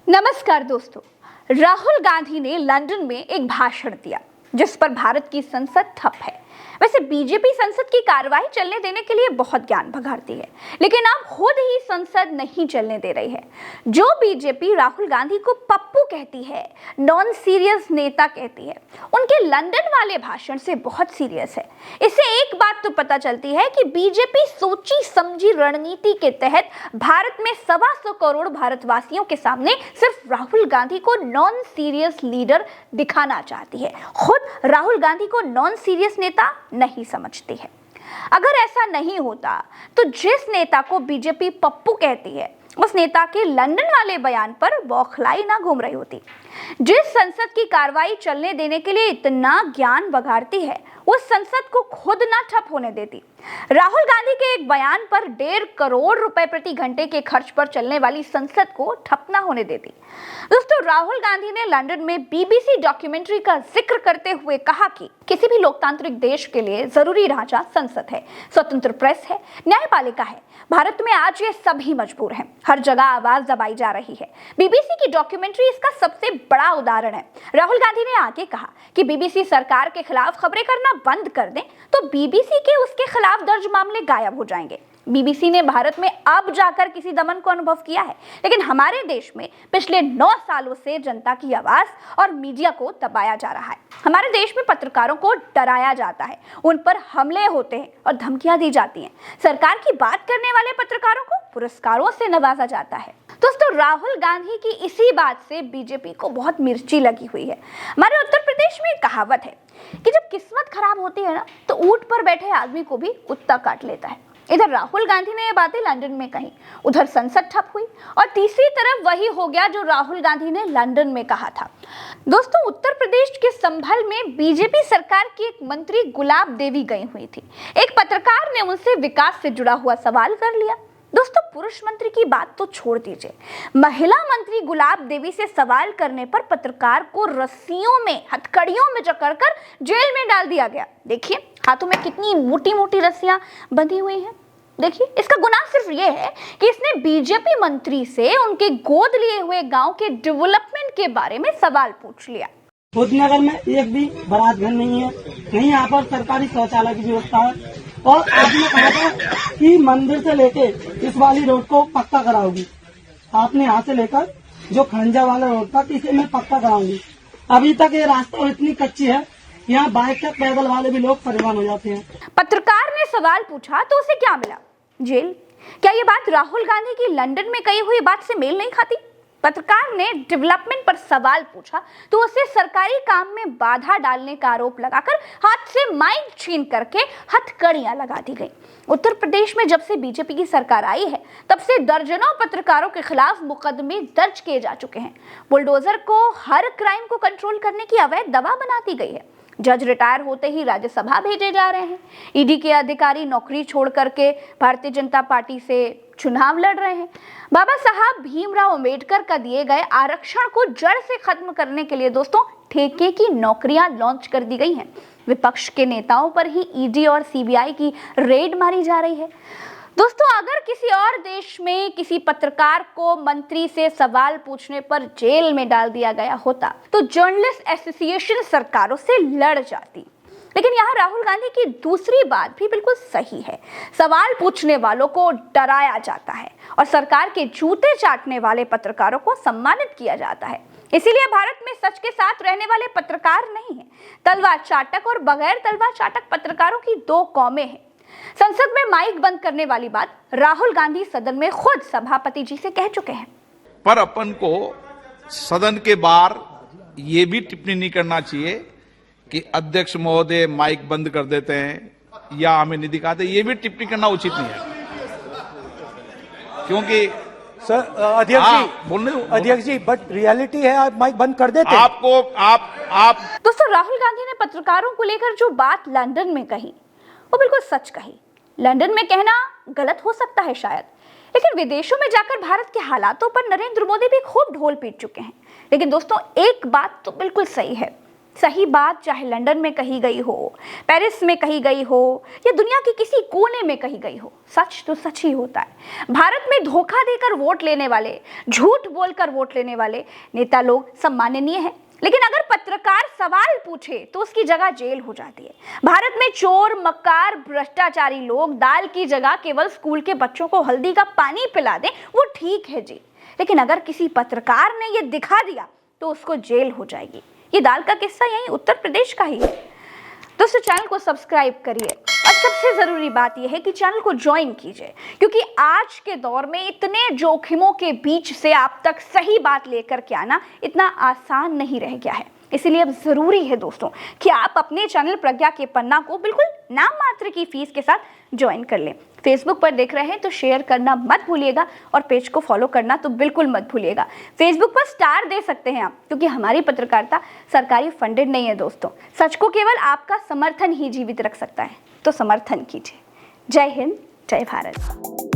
नमस्कार दोस्तों। राहुल गांधी ने लंदन में एक भाषण दिया जिस पर भारत की संसद ठप है। वैसे बीजेपी संसद की कार्रवाई चलने देने के लिए बहुत ज्ञान बघाड़ती है, लेकिन अब खुद ही संसद नहीं चलने दे रही है। जो बीजेपी राहुल गांधी को पप्पू कहती है, नॉन सीरियस नेता कहती है, उनके लंदन वाले भाषण से बहुत सीरियस है। इससे एक बात तो पता चलती है कि बीजेपी सोची समझी रणनीति के तहत भारत में 125 करोड़ भारतवासियों के सामने सिर्फ राहुल गांधी को नॉन सीरियस लीडर दिखाना चाहती है। खुद राहुल गांधी को नॉन सीरियस नेता नहीं समझती है। अगर ऐसा नहीं होता तो जिस नेता को बीजेपी पप्पू कहती है उस नेता के लंदन वाले बयान पर बौखलाई ना घूम रही होती। जिस संसद की कार्रवाई चलने देने के लिए इतना ज्ञान बघाड़ती है उस संसद को खुद ना ठप होने देती। राहुल गांधी के एक बयान पर 1.5 करोड़ रुपए प्रति घंटे के खर्च पर चलने वाली संसद को ठप ना होने देती। दोस्तों, राहुल गांधी ने लंदन में बीबीसी डॉक्यूमेंट्री का जिक्र करते हुए कहा कि किसी भी लोकतांत्रिक देश के लिए जरूरी ढांचा संसद है, स्वतंत्र प्रेस है, न्यायपालिका है। भारत में आज ये सभी मजबूर हैं, हर जगह आवाज दबाई जा रही है। बीबीसी की डॉक्यूमेंट्री इसका सबसे बड़ा उदाहरण है। राहुल गांधी ने आगे कहा कि बीबीसी सरकार के खिलाफ खबरें करना बंद कर दें तो बीबीसी के उसके खिलाफ दर्ज मामले गायब हो जाएंगे। बीबीसी ने भारत में अब जाकर किसी दमन को अनुभव किया है, लेकिन हमारे देश में पिछले 9 सालों से जनता की आवाज और मीडिया को दबाया जा रहा है। हमारे देश में पत्रकारों को डराया जाता है, उन पर हमले होते हैं और धमकियां दी जाती हैं। सरकार की बात करने वाले पत्रकारों को पुरस्कारों से नवाजा जाता है। दोस्तों, राहुल गांधी की इसी बात से बीजेपी को बहुत मिर्ची लगी हुई है। हमारे उत्तर प्रदेश में एक कहावत है कि जब किस्मत खराब होती है ना तो ऊंट पर बैठे आदमी को भी कुत्ता काट लेता है। इधर राहुल गांधी ने ये बातें लंदन में कही, उधर संसद ठप हुई और तीसरी तरफ वही हो गया जो राहुल गांधी ने लंदन में कहा था। दोस्तों, उत्तर प्रदेश के संभल में बीजेपी सरकार की एक मंत्री गुलाब देवी गई हुई थी। एक पत्रकार ने उनसे विकास से जुड़ा हुआ सवाल कर लिया। दोस्तों, पुरुष मंत्री की बात तो छोड़ दीजिए, महिला मंत्री गुलाब देवी से सवाल करने पर पत्रकार को रस्सियों में, हथकड़ियों में जकड़कर जेल में डाल दिया गया। देखिए हाथों में कितनी मोटी मोटी रस्सियां बंधी हुई हैं। देखिए, इसका गुनाह सिर्फ ये है कि इसने बीजेपी मंत्री से उनके गोद लिए हुए गांव के डेवलपमेंट के बारे में सवाल पूछ लिया। नगर में एक भी बारात घर नहीं है, नहीं यहाँ पर सरकारी शौचालय की व्यवस्था है और आपने कहा था कि मंदिर से लेके इस वाली रोड को पक्का कराओगी। आपने यहाँ से लेकर जो खंजा वाला रोड तक इसे मैं पक्का कराऊंगी। अभी तक ये रास्ता इतनी कच्ची है, यहाँ बाइक तक पैदल वाले भी लोग परेशान हो जाते हैं। पत्रकार ने सवाल पूछा तो उसे क्या मिला? जेल। क्या ये बात राहुल गांधी की लंदन में कही हुई बात से मेल नहीं खाती? पत्रकार ने डेवलपमेंट पर सवाल पूछा तो उसे सरकारी काम में बाधा डालने का आरोप लगाकर हाथ से माइक छीन करके हथकड़ियां लगा दी गई। उत्तर प्रदेश में जब से बीजेपी की सरकार आई है तब से दर्जनों पत्रकारों के खिलाफ मुकदमे दर्ज किए जा चुके हैं। बुलडोजर को हर क्राइम को कंट्रोल करने की अवैध दवा बना दी गई है। जज रिटायर होते ही राज्यसभा भेजे जा रहे हैं। ईडी के अधिकारी नौकरी छोड़ करके भारतीय जनता पार्टी से चुनाव लड़ रहे हैं। बाबा साहब भीमराव अंबेडकर का दिए गए आरक्षण को जड़ से खत्म करने के लिए दोस्तों ठेके की नौकरियां लॉन्च कर दी गई हैं। विपक्ष के नेताओं पर ही ईडी और सीबीआई की रेड मारी जा रही है। दोस्तों, अगर किसी और देश में किसी पत्रकार को मंत्री से सवाल पूछने पर जेल में डाल दिया गया होता तो जर्नलिस्ट एसोसिएशन सरकारों से लड़ जाती, लेकिन यहाँ राहुल गांधी की दूसरी बात भी बिल्कुल सही है। सवाल पूछने वालों को डराया जाता है और सरकार के जूते चाटने वाले पत्रकारों को सम्मानित किया जाता है। इसीलिए भारत में सच के साथ रहने वाले पत्रकार नहीं है, तलवार चाटक और बगैर तलवार चाटक पत्रकारों की 2 कौमें हैं। संसद में माइक बंद करने वाली बात राहुल गांधी सदन में खुद सभापति जी से कह चुके हैं। पर अपन को सदन के बाहर ये भी टिप्पणी नहीं करना चाहिए कि अध्यक्ष महोदय माइक बंद कर देते हैं या हमें नहीं दिखाते। ये भी टिप्पणी करना उचित नहीं है, क्योंकि सर अध्यक्ष जी बट रियलिटी है, आप माइक बंद कर देते हैं। आप दोस्तों, राहुल गांधी ने पत्रकारों को लेकर जो बात लंदन में कही वो बिल्कुल सच कही। लंदन में कहना गलत हो सकता है शायद, लेकिन विदेशों में जाकर भारत के हालातों पर नरेंद्र मोदी भी खूब ढोल पीट चुके हैं। लेकिन दोस्तों, एक बात तो बिल्कुल सही है, सही बात चाहे लंदन में कही गई हो, पेरिस में कही गई हो या दुनिया के किसी कोने में कही गई हो, सच तो सच ही होता है। भारत में धोखा देकर वोट लेने वाले, झूठ बोलकर वोट लेने वाले नेता लोग सम्माननीय हैं, लेकिन अगर पत्रकार सवाल पूछे तो उसकी जगह जेल हो जाती है। भारत में चोर, मक्कार, भ्रष्टाचारी लोग दाल की जगह केवल स्कूल के बच्चों को हल्दी का पानी पिला दें, वो ठीक है जी, लेकिन अगर किसी पत्रकार ने ये दिखा दिया तो उसको जेल हो जाएगी। ये दाल का किस्सा यही उत्तर प्रदेश का ही है। दोस्तों, चैनल को सब्सक्राइब करिए और सबसे जरूरी बात यह है कि चैनल को ज्वाइन कीजिए, क्योंकि आज के दौर में इतने जोखिमों के बीच से आप तक सही बात लेकर के आना इतना आसान नहीं रह गया है। इसीलिए अब जरूरी है दोस्तों कि आप अपने चैनल प्रज्ञा के पन्ना को बिल्कुल नाम मात्र की फीस के साथ ज्वाइन कर लें। फेसबुक पर देख रहे हैं तो शेयर करना मत भूलिएगा और पेज को फॉलो करना तो बिल्कुल मत भूलिएगा। फेसबुक पर स्टार दे सकते हैं आप, क्योंकि हमारी पत्रकारिता सरकारी फंडेड नहीं है दोस्तों। सच को केवल आपका समर्थन ही जीवित रख सकता है, तो समर्थन कीजिए। जय हिंद, जय भारत।